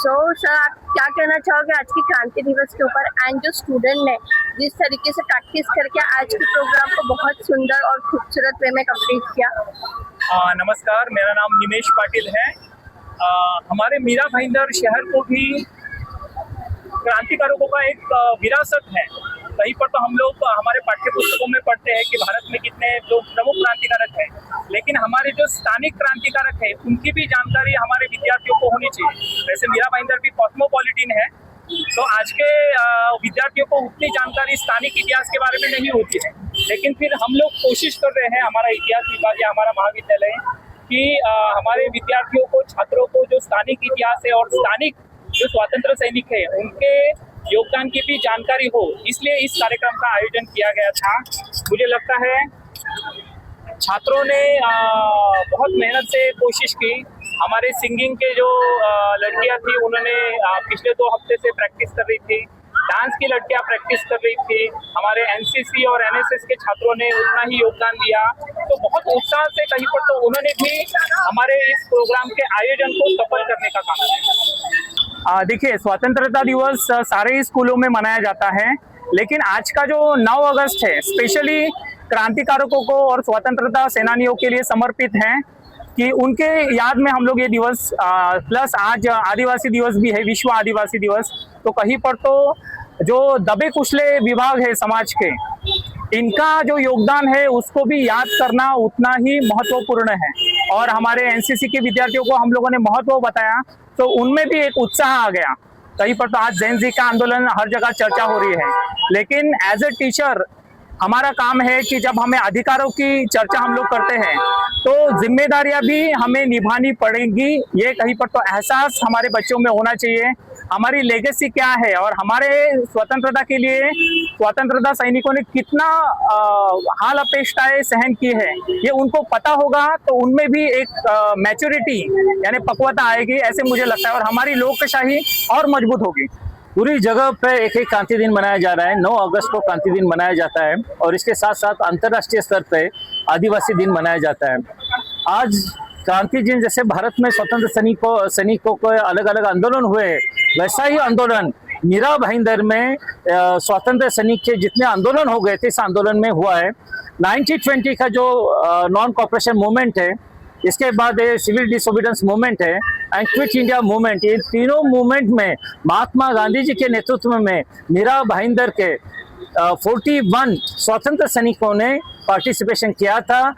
Sir आप क्या कहना चाहोगे आज की क्रांति दिवस के ऊपर एंड जो स्टूडेंट ने जिस तरीके से प्रैक्टिस करके आज के प्रोग्राम को बहुत सुंदर और खूबसूरत वे में कंप्लीट किया। नमस्कार, मेरा नाम निमेश पाटिल है। हमारे मीरा भाईंदर शहर को भी क्रांतिकारों का एक विरासत है। कहीं पर तो हम लोग हमारे पाठ्य पुस्तकों में पढ़ते हैं कि भारत में कितने जो प्रमुख क्रांतिकारक हैं, लेकिन हमारे जो स्थानिक क्रांतिकारक हैं उनकी भी जानकारी हमारे विद्यार्थियों को होनी चाहिए। वैसे मीरा भाईंदर भी कॉस्मोपॉलिटन है, तो आज के विद्यार्थियों को उतनी जानकारी स्थानिक इतिहास के बारे में नहीं होती है, लेकिन फिर हम लोग कोशिश कर रहे हैं, हमारा इतिहास विभाग या हमारा महाविद्यालय, कि हमारे विद्यार्थियों को, छात्रों को जो स्थानिक इतिहास है और स्थानिक जो स्वतंत्र सैनिक है उनके योगदान की भी जानकारी हो, इसलिए इस कार्यक्रम का आयोजन किया गया था। मुझे लगता है छात्रों ने बहुत मेहनत से कोशिश की। हमारे सिंगिंग के जो लड़कियां थी उन्होंने पिछले 2 हफ्ते से प्रैक्टिस कर रही थी, डांस की लड़कियां प्रैक्टिस कर रही थी, हमारे एनसीसी और एनएसएस के छात्रों ने उतना ही योगदान दिया। तो बहुत उत्साह से कहीं पर तो उन्होंने भी हमारे इस प्रोग्राम के आयोजन को सफल करने का काम किया। देखिए, स्वतंत्रता दिवस सारे स्कूलों में मनाया जाता है, लेकिन आज का जो 9 अगस्त है स्पेशली क्रांतिकारकों को और स्वतंत्रता सेनानियों के लिए समर्पित है कि उनके याद में हम लोग ये दिवस प्लस आज आदिवासी दिवस भी है, विश्व आदिवासी दिवस। तो कहीं पर तो जो दबे कुचले विभाग है समाज के, इनका जो योगदान है उसको भी याद करना उतना ही महत्वपूर्ण है। और हमारे एनसीसी के विद्यार्थियों को हम लोगों ने महत्व बताया, तो उनमें भी एक उत्साह आ गया। कहीं पर तो आज जेन जी का आंदोलन हर जगह चर्चा हो रही है, लेकिन एज ए टीचर हमारा काम है कि जब हमें अधिकारों की चर्चा हम लोग करते हैं तो जिम्मेदारियां भी हमें निभानी पड़ेगी। ये कहीं पर तो एहसास हमारे बच्चों में होना चाहिए, हमारी लेगेसी क्या है और हमारे स्वतंत्रता के लिए स्वतंत्रता सैनिकों ने कितना हाल अपेक्षाएं सहन की है, ये उनको पता होगा तो उनमें भी एक मैच्योरिटी यानी पक्वता आएगी, ऐसे मुझे लगता है, और हमारी लोकशाही और मजबूत होगी। पूरी जगह पे एक एक क्रांति दिन मनाया जा रहा है। 9 अगस्त को क्रांति दिन मनाया जाता है और इसके साथ साथ अंतर्राष्ट्रीय स्तर पे आदिवासी दिन मनाया जाता है। आज क्रांति दिन जैसे भारत में स्वतंत्र सैनिकों के अलग अलग आंदोलन हुए, वैसा ही आंदोलन मीरा भाईंदर में स्वतंत्र सैनिक के जितने आंदोलन हो गए थे इस आंदोलन में हुआ है। 1920 का जो नॉन कॉपरेशन मूवमेंट है, इसके बाद सिविल डिसोबीडियंस मूवमेंट है एंड क्विट इंडिया मूवमेंट, ये तीनों मूवमेंट में महात्मा गांधी जी के नेतृत्व में मीरा भाईंदर के 41 स्वतंत्र सैनिकों ने पार्टिसिपेशन किया था।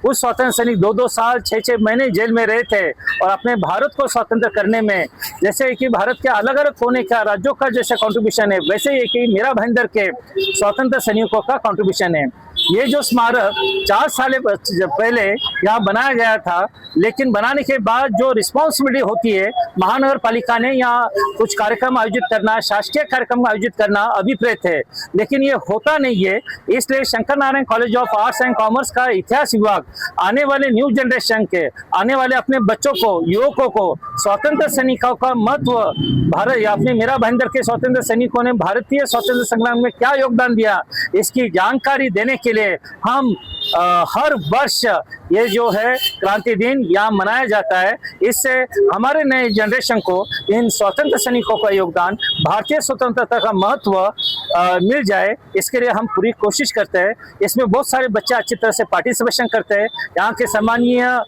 उस स्वतंत्र सैनिक 2-2 साल 6-6 महीने जेल में रहे थे और अपने भारत को स्वतंत्र करने में, जैसे कि भारत के अलग अलग होने का राज्यों का जैसे कंट्रीब्यूशन है, वैसे ही कि मीरा भाईंदर के स्वतंत्र सैनिकों का कंट्रीब्यूशन है। ये जो स्मारक 4 साल पहले यहाँ बनाया गया था, लेकिन बनाने के बाद जो रिस्पॉन्सिबिलिटी होती है महानगर पालिका ने यहाँ कुछ कार्यक्रम आयोजित करना, शासकीय कार्यक्रम आयोजित करना अभिप्रेत है, लेकिन ये होता नहीं है। इसलिए Shankar Narayan college of arts and commerce का इतिहास विभाग आने वाले न्यू जनरेशन के, आने वाले अपने बच्चों को, युवकों को स्वतंत्र सैनिकों का महत्व, भारत या अपने मीरा भाईंदर के स्वतंत्र सैनिकों ने भारतीय स्वतंत्र संग्राम में क्या योगदान दिया, इसकी जानकारी देने के लिए हम हर वर्ष ये जो है क्रांति दिन यहाँ मनाया जाता है। इससे हमारे नए जनरेशन को इन स्वतंत्र सैनिकों का योगदान, भारतीय स्वतंत्रता का महत्व मिल जाए, इसके लिए हम पूरी कोशिश करते हैं। इसमें बहुत सारे बच्चे अच्छी तरह से पार्टिसिपेशन करते हैं। यहाँ के सम्मानीय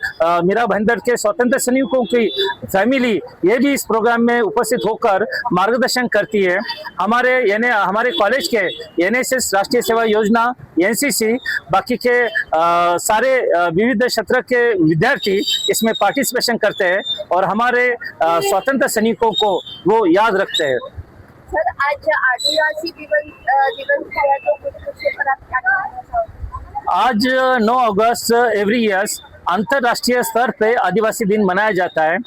मीरा भाईंदर के स्वतंत्र सैनिकों की फैमिली ये भी इस प्रोग्राम में उपस्थित होकर मार्गदर्शन करती है। हमारे कॉलेज के एनएसएस राष्ट्रीय सेवा योजना, एनसीसी, बाकी के सारे विविध क्षेत्र के विद्यार्थी इसमें पार्टिसिपेशन करते हैं और हमारे स्वतंत्र सैनिकों को वो याद रखते हैं। सर आज आदिवासी दिवस है, तो कुछ पर आप क्या कहना चाहोगे? आज 9 अगस्त एवरी ईयर अंतर्राष्ट्रीय स्तर पे आदिवासी दिन मनाया जाता है।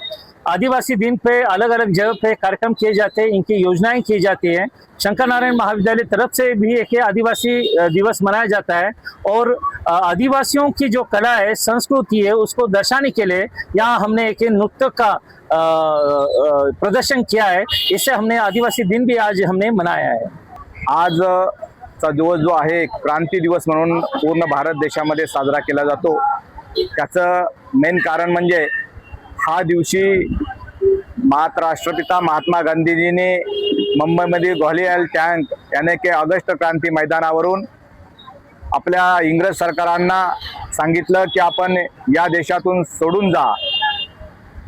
आदिवासी दिन पे अलग अलग जगह पे कार्यक्रम किए जाते हैं, इनकी योजनाएं की जाती हैं। शंकर नारायण महाविद्यालय तरफ से भी एक आदिवासी दिवस मनाया जाता है और आदिवासियों की जो कला है, संस्कृति है, उसको दर्शाने के लिए यहाँ हमने एक नृत्य का प्रदर्शन किया है। इससे हमने आदिवासी दिन भी आज हमने मनाया है। आज चा दिवस जो आहे क्रांती दिवस म्हणून पूर्ण भारत देशामध्ये साजरा केला जातो। त्याचं मेन कारण म्हणजे हा दिवशी मात राष्ट्रपिता महात्मा गांधीजींनी मुंबईमध्ये ग्वालियर टँक याने के ऑगस्ट क्रांती मैदानावरून आपल्या इंग्रज सरकारांना सांगितलं कि अपन या देशातून सोडून जा।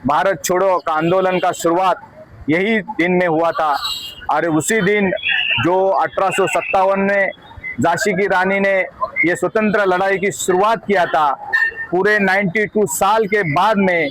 भारत छोड़ो का आंदोलन का शुरुआत यही दिन में हुआ था और उसी दिन जो 1857 में झांसी की रानी ने ये स्वतंत्र लड़ाई की शुरुआत किया था, पूरे 92 साल के बाद में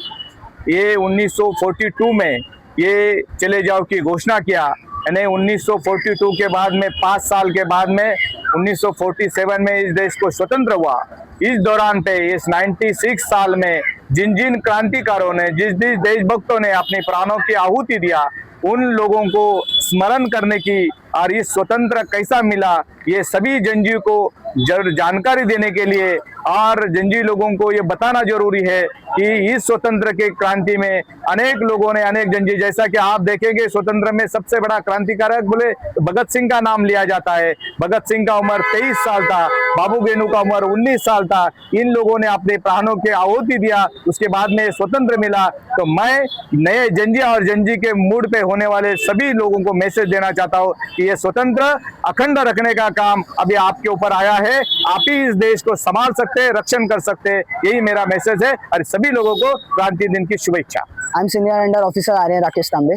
ये 1942 में ये चले जाओ की घोषणा किया। यानी 1942 के बाद में 5 साल के बाद में 1947 में इस देश को स्वतंत्र हुआ। इस दौरान पे इस 96 साल में जिन जिन क्रांतिकारों ने जिस जिस देशभक्तों ने अपने प्राणों की आहुति दिया, उन लोगों को स्मरण करने की और इस स्वतंत्र कैसा मिला ये सभी जनजीव को जानकारी देने के लिए और जनजीव लोगों को ये बताना जरूरी है कि इस स्वतंत्र के क्रांति में अनेक लोगों ने अनेक जनजीव, जैसा कि आप देखेंगे स्वतंत्र में सबसे बड़ा क्रांतिकारक बोले तो भगत सिंह का नाम लिया जाता है। भगत सिंह का उम्र 23 साल था, बाबू गेनू का उम्र 19 साल था। इन लोगों ने अपने प्राणों के आहुति दिया, उसके बाद में स्वतंत्र मिला। तो मैं नए जनजिया और जनजी के मूड पे होने वाले सभी लोगों को मैसेज देना चाहता हूँ कि ये स्वतंत्र अखंड रखने का काम अभी आपके ऊपर आया है। आप ही इस देश को संभाल सकते हैं, रक्षण कर सकते हैं, यही मेरा मैसेज है और सभी लोगों को क्रांति दिन की शुभेच्छा। I am senior under officer Aryan Rakesh Tambe.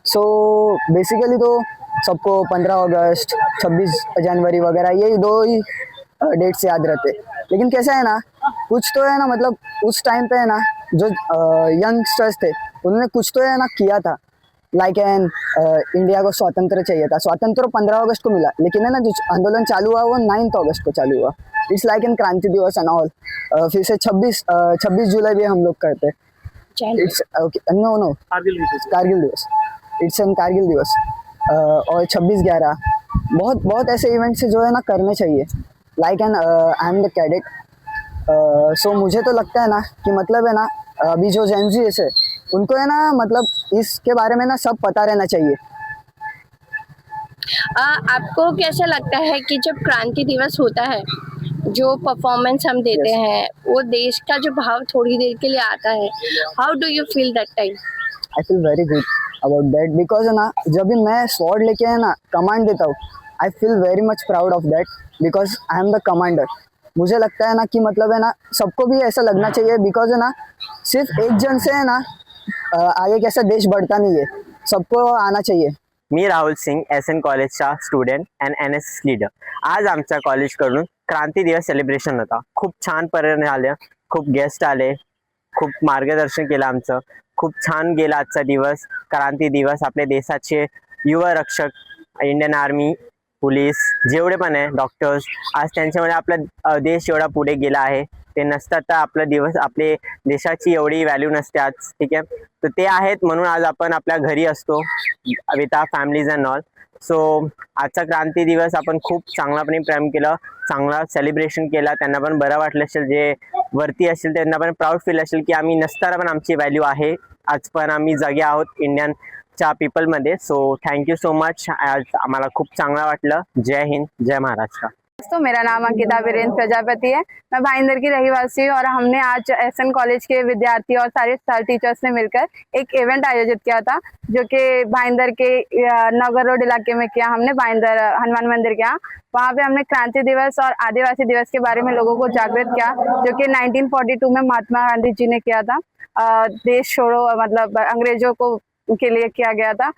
So basically तो सबको 15 अगस्त 26 जनवरी वगैरह ये दो ही डेट्स याद रहते, लेकिन कैसा है ना, कुछ तो है ना, मतलब उस टाइम पे है ना जो यंगस्टर्स थे उन्होंने कुछ तो है ना किया था, लाइक एन इंडिया को स्वतंत्र चाहिए था। स्वतंत्र 15 अगस्त को मिला, लेकिन है ना जो आंदोलन चालू हुआ वो 9 अगस्त को चालू हुआ। इट्स लाइक एन क्रांति दिवस एंड ऑल। फिर से 26 जुलाई भी हम लोग करते। इट्स ओके, नो कारगिल दिवस, इट्स एन कारगिल दिवस। और 26/11 बहुत ऐसे इवेंट्स जो है ना करने चाहिए, like an I am the cadet. So मुझे तो लगता है ना कि मतलब है ना अभी जो जेनजीएस है उनको है ना मतलब इसके बारे में ना सब पता रहना चाहिए। आपको कैसा लगता है कि जब क्रांति दिवस होता है, जो परफॉर्मेंस हम देते हैं, वो देश का जो भाव थोड़ी देर के लिए आता है, how do you feel that time? I feel very good about that, because है ना जब भी मैं स्वॉर्ड लेके है ना कमांड देता हूँ, I feel very much proud of that, because I am the commander. मुझे लगता है ना कि मतलब है ना सबको भी ऐसा लगना चाहिए, बिकॉज है ना सिर्फ एक जन से है ना आगे कैसा देश बढ़ता नहीं है, सबको आना चाहिए। मी राहुल सिंग, SN कॉलेजचा स्टुडंट अँड NSS लीडर। आज आमच्या कॉलेजकडून क्रांती दिवस सेलिब्रेशन होता। खूप छान पर्यटन आले, खूप गेस्ट आले, खूप मार्गदर्शन केलं आमचं, खूप छान गेला आजचा दिवस। क्रांती दिवस आपल्या देशाचे युवा रक्षक, इंडियन आर्मी, पोलीस जेवढे पण आहे, डॉक्टर्स, आज त्यांच्यामुळे आपला देश एवढा पुढे गेला आहे। ते नसतात तर आपला दिवस, आपले देशाची एवढी व्हॅल्यू नसते आज, ठीक आहे। तर ते आहेत म्हणून आज आपण आपल्या घरी असतो with our families and all. So आजचा क्रांती दिवस आपण खूप चांगल्यापणे प्रेम केलं, चांगला सेलिब्रेशन केला। त्यांना पण बरं वाटलं असेल, जे वरती असेल त्यांना पण प्राऊड फील असेल की आम्ही नसताना पण आमची व्हॅल्यू आहे, आज पण आम्ही जागे आहोत इंडियनच्या पीपलमध्ये। सो थँक्यू सो मच, आज आम्हाला खूप चांगलं वाटलं। जय हिंद, जय महाराष्ट्र। तो मेरा नाम अंकिता वीरेंद्र प्रजापति है, मैं भाईंदर की रहवासी हूँ और हमने आज SN कॉलेज के विद्यार्थी और सारे स्टार टीचर्स ने मिलकर एक इवेंट आयोजित किया था, जो कि भाईंदर के नगर रोड इलाके में किया हमने, भाईंदर हनुमान मंदिर के यहाँ। वहाँ पे हमने क्रांति दिवस और आदिवासी दिवस के बारे में लोगों को जागृत किया, जो कि 1942 में महात्मा गांधी जी ने किया था। देश छोड़ो मतलब अंग्रेजों को के लिए किया गया था।